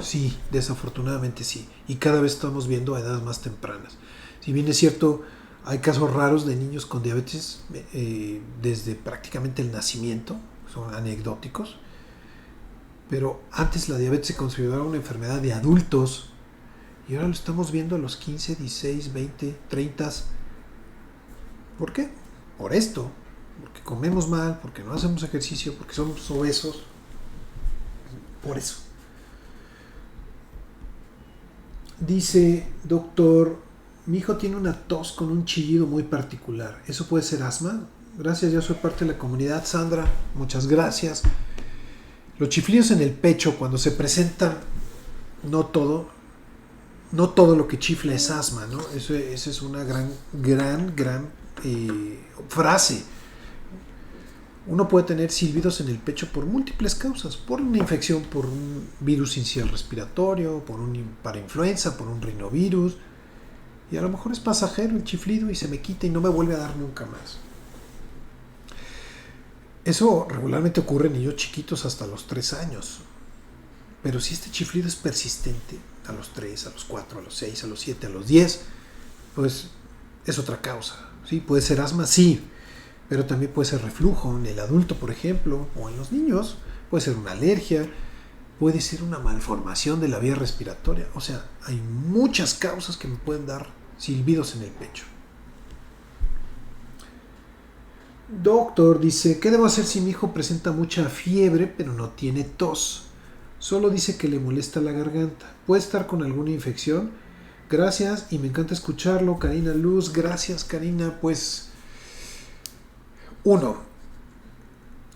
Sí, desafortunadamente sí, y cada vez estamos viendo a edades más tempranas. Si bien es cierto, hay casos raros de niños con diabetes desde prácticamente el nacimiento, son anecdóticos, pero antes la diabetes se consideraba una enfermedad de adultos y ahora lo estamos viendo a los 15, 16, 20, 30. ¿Por qué? Por esto, porque comemos mal, porque no hacemos ejercicio, porque somos obesos, por eso. Dice, doctor, mi hijo tiene una tos con un chillido muy particular. ¿Eso puede ser asma? Gracias, yo soy parte de la comunidad. Sandra, muchas gracias. Los chiflidos en el pecho, cuando se presentan, no todo lo que chifla es asma, ¿no? Esa es una gran frase. Uno puede tener silbidos en el pecho por múltiples causas, por una infección, por un virus sincicial respiratorio, por un parainfluenza, por un rinovirus, y a lo mejor es pasajero el chiflido y se me quita y no me vuelve a dar nunca más. Eso regularmente ocurre en niños chiquitos hasta los 3 años, pero si este chiflido es persistente a los 3, a los 4, a los 6, a los 7, a los 10, pues es otra causa. ¿Sí? Puede ser asma, sí, pero también puede ser reflujo en el adulto, por ejemplo, o en los niños. Puede ser una alergia, puede ser una malformación de la vía respiratoria. O sea, hay muchas causas que me pueden dar silbidos en el pecho. Doctor, dice, ¿qué debo hacer si mi hijo presenta mucha fiebre pero no tiene tos? Solo dice que le molesta la garganta. ¿Puede estar con alguna infección? Gracias y me encanta escucharlo. Karina Luz, gracias Karina. Pues, 1.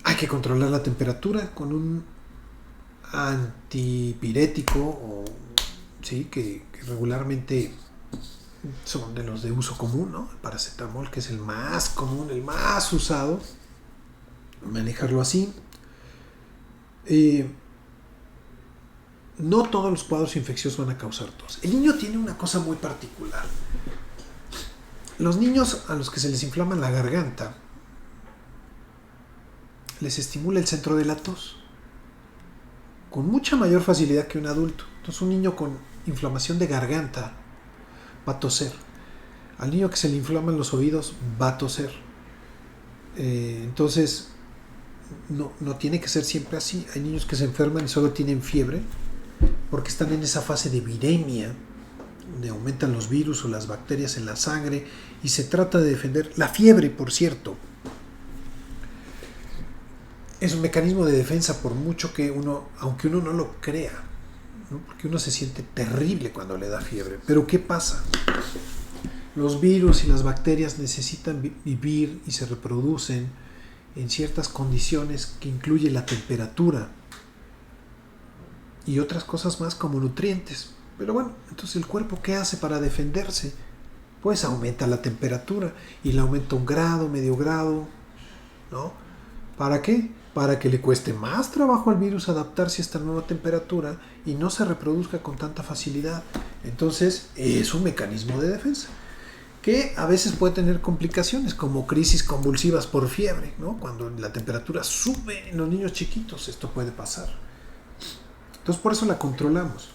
Hay que controlar la temperatura con un antipirético, ¿sí? que regularmente son de los de uso común, ¿no? El paracetamol, que es el más común, el más usado. Manejarlo así. No todos los cuadros infecciosos van a causar tos. El niño tiene una cosa muy particular. Los niños a los que se les inflama la garganta, les estimula el centro de la tos con mucha mayor facilidad que un adulto. Entonces un niño con inflamación de garganta va a toser. Al niño que se le inflaman los oídos va a toser. Entonces no tiene que ser siempre así. Hay niños que se enferman y solo tienen fiebre porque están en esa fase de viremia, donde aumentan los virus o las bacterias en la sangre y se trata de defender. La fiebre, por cierto, es un mecanismo de defensa, por mucho que aunque uno no lo crea, ¿no? Porque uno se siente terrible cuando le da fiebre. Pero ¿qué pasa? Los virus y las bacterias necesitan vivir y se reproducen en ciertas condiciones que incluyen la temperatura y otras cosas más como nutrientes. Pero bueno, entonces el cuerpo, ¿qué hace para defenderse? Pues aumenta la temperatura y la aumenta 1 grado, medio grado, ¿no? ¿Para qué? Para que le cueste más trabajo al virus adaptarse a esta nueva temperatura y no se reproduzca con tanta facilidad. Entonces es un mecanismo de defensa que a veces puede tener complicaciones como crisis convulsivas por fiebre, ¿no? Cuando la temperatura sube en los niños chiquitos, esto puede pasar. Entonces por eso la controlamos.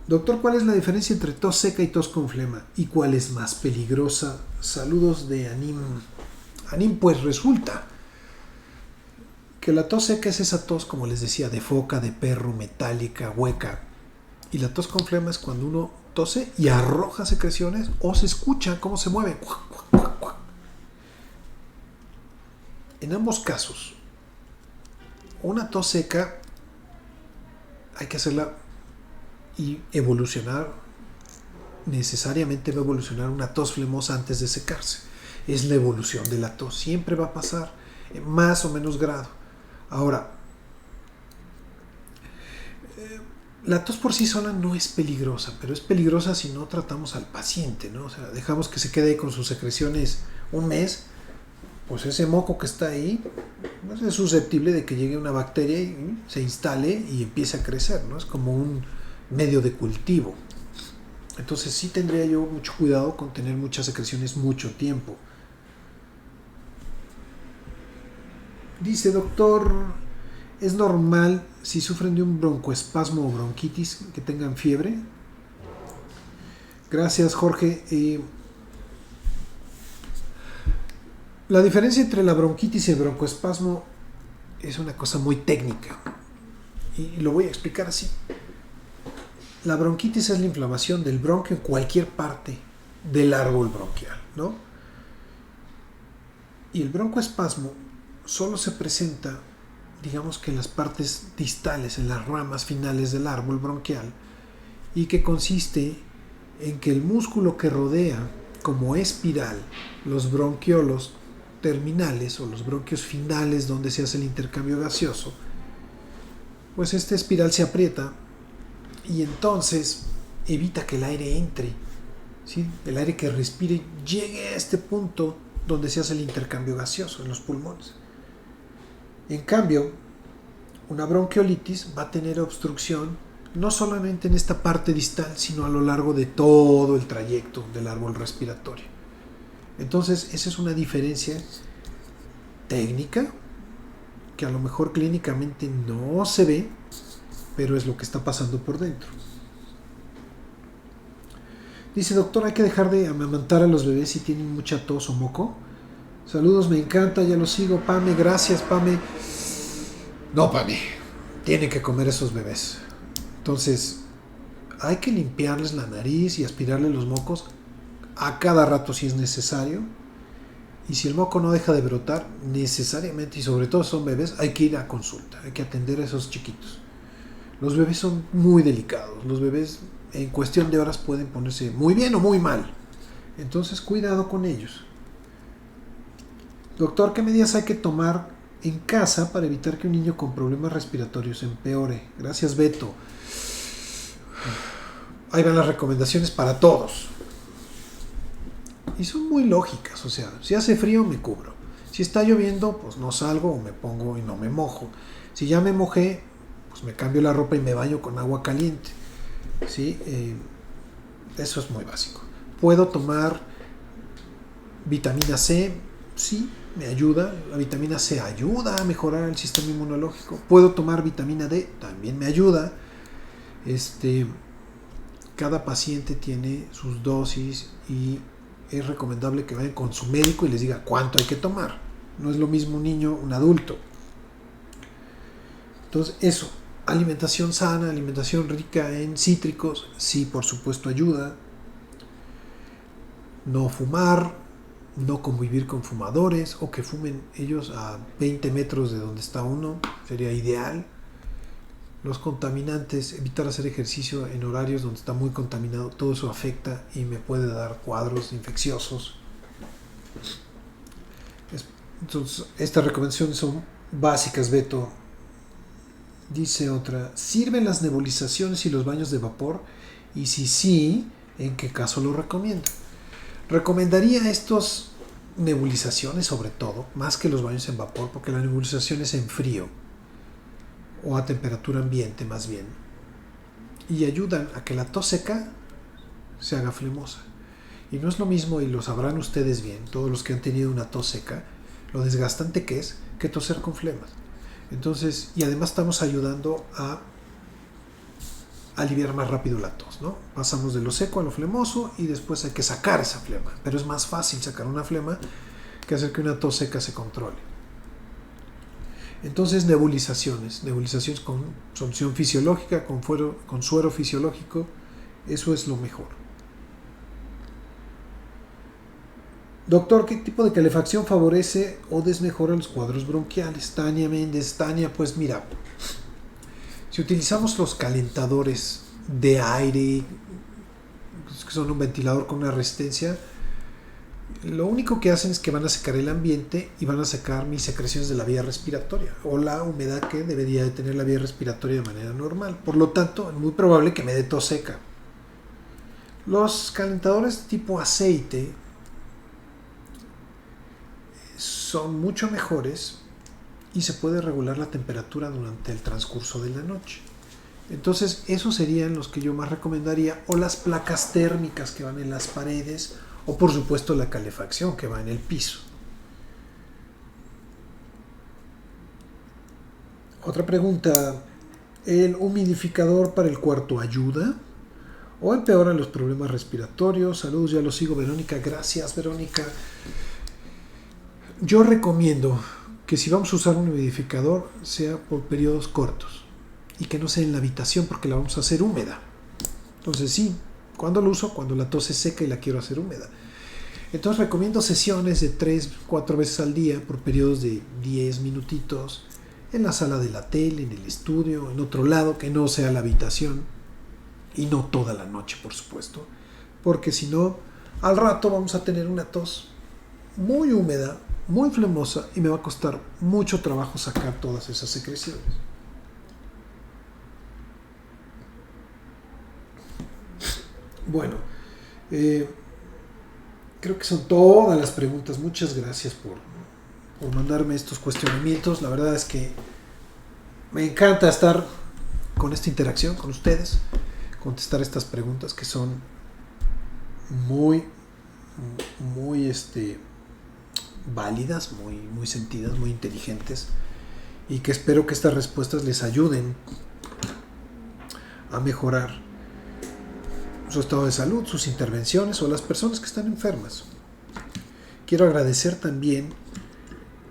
Doctor, ¿cuál es la diferencia entre tos seca y tos con flema? ¿Y cuál es más peligrosa? Saludos de Anim. Anim, pues resulta que la tos seca es esa tos, como les decía, de foca, de perro, metálica, hueca. Y la tos con flema es cuando uno tose y arroja secreciones o se escucha cómo se mueve. En ambos casos, una tos seca hay que hacerla y evolucionar. Necesariamente va a evolucionar una tos flemosa antes de secarse. Es la evolución de la tos. Siempre va a pasar en más o menos grado. Ahora, la tos por sí sola no es peligrosa, pero es peligrosa si no tratamos al paciente, ¿no? O sea, dejamos que se quede ahí con sus secreciones 1 mes, pues ese moco que está ahí pues es susceptible de que llegue una bacteria y se instale y empiece a crecer, ¿no? Es como un medio de cultivo. Entonces sí tendría yo mucho cuidado con tener muchas secreciones mucho tiempo. Dice, doctor, ¿es normal si sufren de un broncoespasmo o bronquitis que tengan fiebre? Gracias, Jorge. La diferencia entre la bronquitis y el broncoespasmo es una cosa muy técnica y lo voy a explicar así. La bronquitis es la inflamación del bronquio en cualquier parte del árbol bronquial, ¿no? Y el broncoespasmo solo se presenta digamos que en las partes distales, en las ramas finales del árbol bronquial, y que consiste en que el músculo que rodea como espiral los bronquiolos terminales o los bronquios finales donde se hace el intercambio gaseoso, pues esta espiral se aprieta y entonces evita que el aire entre, ¿sí? El aire que respire llegue a este punto donde se hace el intercambio gaseoso en los pulmones. En cambio, una bronquiolitis va a tener obstrucción no solamente en esta parte distal, sino a lo largo de todo el trayecto del árbol respiratorio. Entonces, esa es una diferencia técnica que a lo mejor clínicamente no se ve, pero es lo que está pasando por dentro. Dice, doctor, ¿hay que dejar de amamantar a los bebés si tienen mucha tos o moco? Saludos, me encanta, ya lo sigo. Pame, gracias, Pame. No, Pame, tienen que comer esos bebés. Entonces, hay que limpiarles la nariz y aspirarles los mocos a cada rato si es necesario. Y si el moco no deja de brotar, necesariamente, y sobre todo son bebés, hay que ir a consulta, hay que atender a esos chiquitos. Los bebés son muy delicados, los bebés en cuestión de horas pueden ponerse muy bien o muy mal. Entonces, cuidado con ellos. Doctor, ¿qué medidas hay que tomar en casa para evitar que un niño con problemas respiratorios empeore? Gracias, Beto. Ahí van las recomendaciones para todos. Y son muy lógicas, o sea, si hace frío me cubro. Si está lloviendo, pues no salgo o me pongo y no me mojo. Si ya me mojé, pues me cambio la ropa y me baño con agua caliente. ¿Sí? Eso es muy básico. ¿Puedo tomar vitamina C? Sí, me ayuda. La vitamina C ayuda a mejorar el sistema inmunológico. ¿Puedo tomar vitamina D? También me ayuda. Cada paciente tiene sus dosis y es recomendable que vayan con su médico y les diga cuánto hay que tomar. No es lo mismo un niño, un adulto. Entonces, eso. Alimentación sana, alimentación rica en cítricos, sí, por supuesto ayuda. No fumar, no convivir con fumadores o que fumen ellos a 20 metros de donde está uno, sería ideal. Los contaminantes, evitar hacer ejercicio en horarios donde está muy contaminado, todo eso afecta y me puede dar cuadros infecciosos. Entonces, estas recomendaciones son básicas, Beto. Dice otra, ¿sirven las nebulizaciones y los baños de vapor? Y si sí, ¿en qué caso lo recomiendo? Recomendaría estas nebulizaciones sobre todo, más que los baños en vapor, porque la nebulización es en frío o a temperatura ambiente más bien, y ayudan a que la tos seca se haga flemosa. Y no es lo mismo, y lo sabrán ustedes bien, todos los que han tenido una tos seca, lo desgastante que es que toser con flemas. Entonces, y además estamos ayudando a aliviar más rápido la tos, ¿no? Pasamos de lo seco a lo flemoso y después hay que sacar esa flema. Pero es más fácil sacar una flema que hacer que una tos seca se controle. Entonces, nebulizaciones con solución fisiológica, con suero fisiológico, eso es lo mejor. Doctor, ¿qué tipo de calefacción favorece o desmejora los cuadros bronquiales? Tania Méndez. Tania, pues mira, si utilizamos los calentadores de aire, que son un ventilador con una resistencia, lo único que hacen es que van a secar el ambiente y van a secar mis secreciones de la vía respiratoria o la humedad que debería de tener la vía respiratoria de manera normal. Por lo tanto, es muy probable que me dé tos seca. Los calentadores tipo aceite son mucho mejores y se puede regular la temperatura durante el transcurso de la noche. Entonces, esos serían los que yo más recomendaría, o las placas térmicas que van en las paredes, o por supuesto la calefacción que va en el piso. Otra pregunta, ¿el humidificador para el cuarto ayuda o empeora los problemas respiratorios? Saludos, ya lo sigo, Verónica. Gracias, Verónica. Yo recomiendo que si vamos a usar un humidificador sea por periodos cortos y que no sea en la habitación porque la vamos a hacer húmeda. Entonces sí, ¿cuándo lo uso? Cuando la tos es seca y la quiero hacer húmeda. Entonces recomiendo sesiones de 3-4 veces al día por periodos de 10 minutitos en la sala de la tele, en el estudio, en otro lado que no sea la habitación, y no toda la noche, por supuesto, porque si no, al rato vamos a tener una tos muy húmeda, muy flemosa, y me va a costar mucho trabajo sacar todas esas secreciones. Bueno, creo que son todas las preguntas. Muchas gracias por mandarme estos cuestionamientos. La verdad es que me encanta estar con esta interacción con ustedes, contestar estas preguntas que son muy válidas, muy sentidas, muy inteligentes, y que espero que estas respuestas les ayuden a mejorar su estado de salud, sus intervenciones o las personas que están enfermas. Quiero agradecer también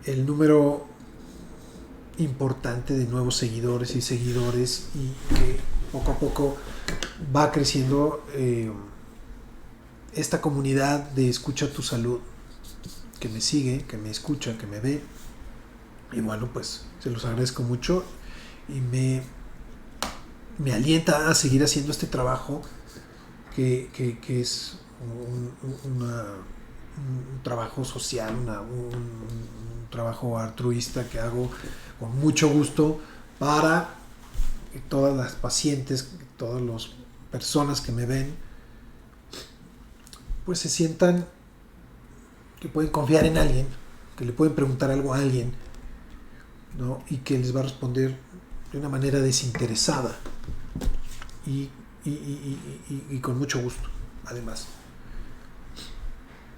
el número importante de nuevos seguidores y que poco a poco va creciendo esta comunidad de Escucha tu Salud, que me sigue, que me escucha, que me ve. Y bueno, pues se los agradezco mucho y me alienta a seguir haciendo este trabajo que es un trabajo social, un trabajo altruista que hago con mucho gusto para que todas las pacientes, todas las personas que me ven, pues se sientan que pueden confiar en alguien, que le pueden preguntar algo a alguien, ¿no? Y que les va a responder de una manera desinteresada y con mucho gusto, además.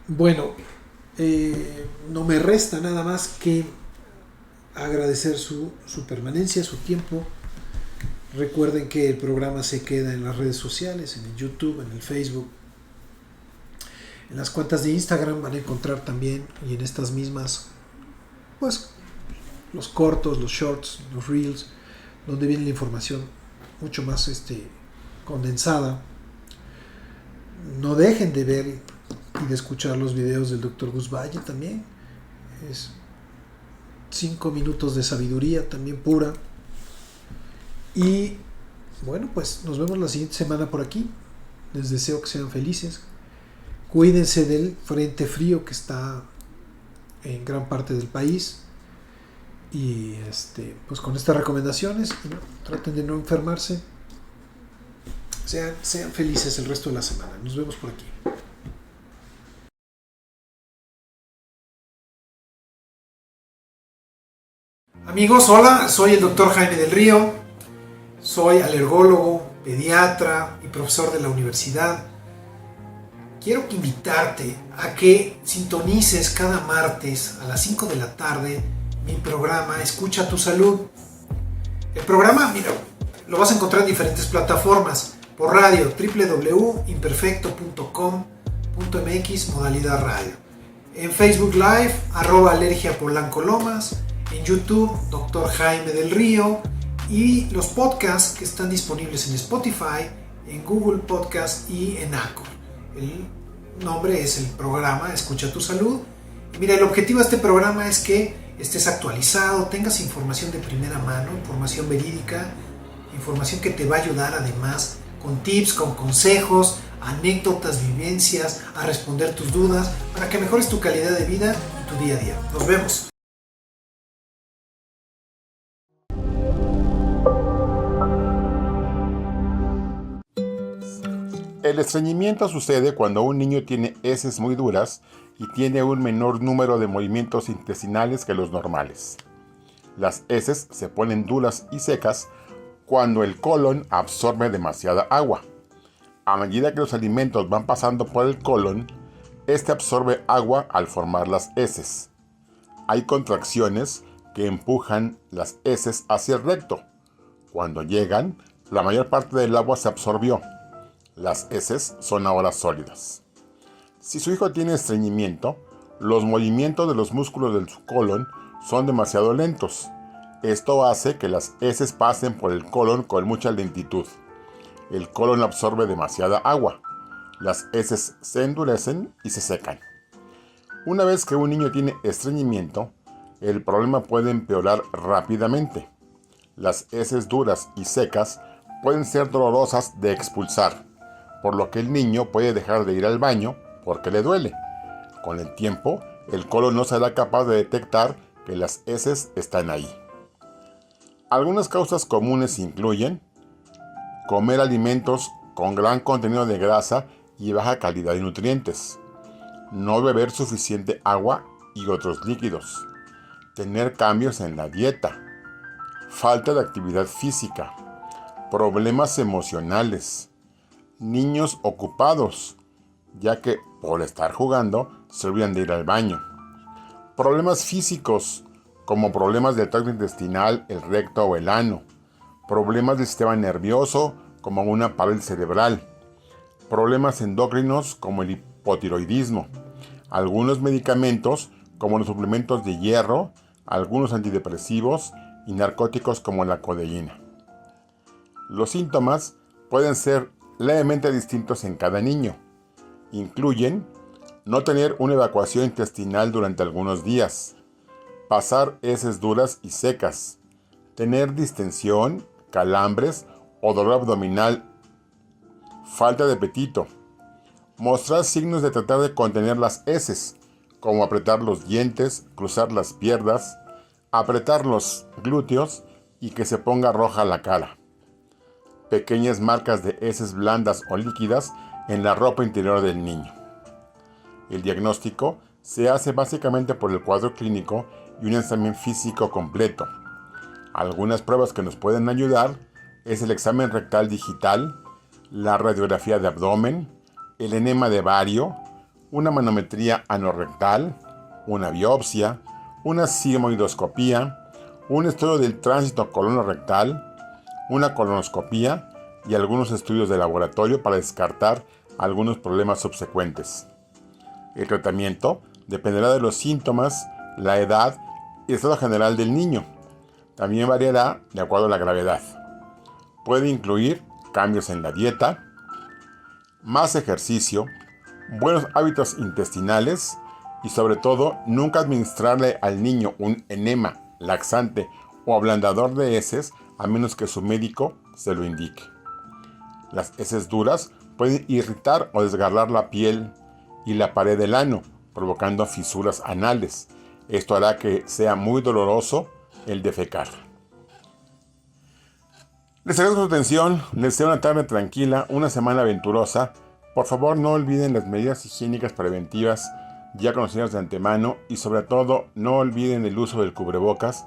Bueno, no me resta nada más que agradecer su permanencia, su tiempo. Recuerden que el programa se queda en las redes sociales, en el YouTube, en el Facebook, en las cuentas de Instagram van a encontrar también, y en estas mismas, pues los cortos, los shorts, los reels, donde viene la información mucho más condensada. No dejen de ver y de escuchar los videos del Dr. Gus Valle también. Es 5 minutos de sabiduría también pura. Y bueno, pues nos vemos la siguiente semana por aquí. Les deseo que sean felices. Cuídense del frente frío que está en gran parte del país. Y pues con estas recomendaciones, traten de no enfermarse. Sean felices el resto de la semana. Nos vemos por aquí. Amigos, hola, soy el doctor Jaime del Río. Soy alergólogo, pediatra y profesor de la universidad. Quiero invitarte a que sintonices cada martes a las 5 de la tarde mi programa Escucha tu Salud. El programa, mira, lo vas a encontrar en diferentes plataformas. Por radio, www.imperfecto.com.mx, modalidad radio. En Facebook Live, @alergiapolanco-lomas. En YouTube, Dr. Jaime del Río. Y los podcasts que están disponibles en Spotify, en Google Podcast y en Anchor. El nombre es el programa Escucha tu Salud. Y mira, el objetivo de este programa es que estés actualizado, tengas información de primera mano, información verídica, información que te va a ayudar además con tips, con consejos, anécdotas, vivencias, a responder tus dudas, para que mejores tu calidad de vida y tu día a día. Nos vemos. El estreñimiento sucede cuando un niño tiene heces muy duras y tiene un menor número de movimientos intestinales que los normales. Las heces se ponen duras y secas cuando el colon absorbe demasiada agua. A medida que los alimentos van pasando por el colon, este absorbe agua al formar las heces. Hay contracciones que empujan las heces hacia el recto. Cuando llegan, la mayor parte del agua se absorbió. Las heces son ahora sólidas. Si su hijo tiene estreñimiento, los movimientos de los músculos del colon son demasiado lentos. Esto hace que las heces pasen por el colon con mucha lentitud. El colon absorbe demasiada agua. Las heces se endurecen y se secan. Una vez que un niño tiene estreñimiento, el problema puede empeorar rápidamente. Las heces duras y secas pueden ser dolorosas de expulsar, por lo que el niño puede dejar de ir al baño porque le duele. Con el tiempo, el colon no será capaz de detectar que las heces están ahí. Algunas causas comunes incluyen comer alimentos con gran contenido de grasa y baja calidad de nutrientes, no beber suficiente agua y otros líquidos, tener cambios en la dieta, falta de actividad física, problemas emocionales, niños ocupados, ya que por estar jugando se olvidan de ir al baño, problemas físicos como problemas del tracto intestinal, el recto o el ano, problemas del sistema nervioso como una parálisis cerebral, problemas endocrinos como el hipotiroidismo, algunos medicamentos como los suplementos de hierro, algunos antidepresivos y narcóticos como la codeína. Los síntomas pueden ser levemente distintos en cada niño. Incluyen no tener una evacuación intestinal durante algunos días, pasar heces duras y secas, tener distensión, calambres o dolor abdominal, falta de apetito, mostrar signos de tratar de contener las heces, como apretar los dientes, cruzar las piernas, apretar los glúteos y que se ponga roja la cara. Pequeñas marcas de heces blandas o líquidas en la ropa interior del niño. El diagnóstico se hace básicamente por el cuadro clínico y un examen físico completo. Algunas pruebas que nos pueden ayudar es el examen rectal digital, la radiografía de abdomen, el enema de bario, una manometría anorrectal, una biopsia, una sigmoidoscopía, un estudio del tránsito colonorrectal, una colonoscopía y algunos estudios de laboratorio para descartar algunos problemas subsecuentes. El tratamiento dependerá de los síntomas, la edad y el estado general del niño. También variará de acuerdo a la gravedad. Puede incluir cambios en la dieta, más ejercicio, buenos hábitos intestinales y sobre todo nunca administrarle al niño un enema, laxante o ablandador de heces a menos que su médico se lo indique. Las heces duras pueden irritar o desgarrar la piel y la pared del ano, provocando fisuras anales. Esto hará que sea muy doloroso el defecar. Les agradezco su atención, les deseo una tarde tranquila, una semana aventurosa. Por favor, no olviden las medidas higiénicas preventivas ya conocidas de antemano y sobre todo no olviden el uso del cubrebocas,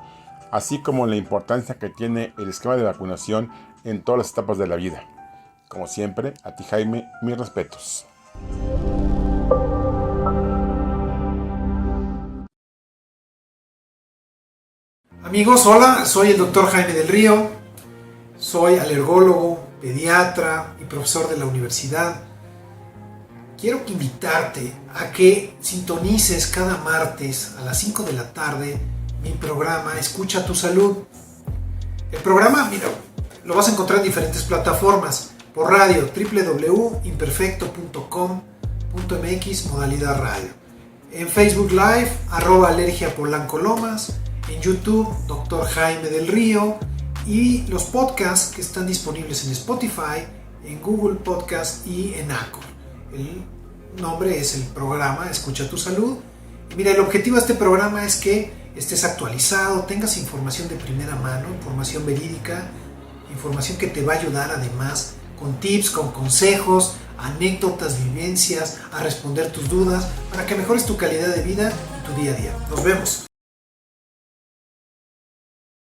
así como la importancia que tiene el esquema de vacunación en todas las etapas de la vida. Como siempre, a ti Jaime, mis respetos. Amigos, hola, soy el Dr. Jaime del Río, soy alergólogo, pediatra y profesor de la universidad. Quiero invitarte a que sintonices cada martes a las 5 de la tarde mi programa Escucha tu Salud. El programa, mira, lo vas a encontrar en diferentes plataformas, por radio, www.imperfecto.com.mx, modalidad radio. En Facebook Live, @alergiapolancolomas. En YouTube, Dr. Jaime del Río. Y los podcasts que están disponibles en Spotify, en Google Podcast y en Anchor. El nombre es el programa Escucha tu Salud. Y mira, el objetivo de este programa es que estés actualizado, tengas información de primera mano, información verídica, información que te va a ayudar además con tips, con consejos, anécdotas, vivencias, a responder tus dudas, para que mejores tu calidad de vida y tu día a día. Nos vemos.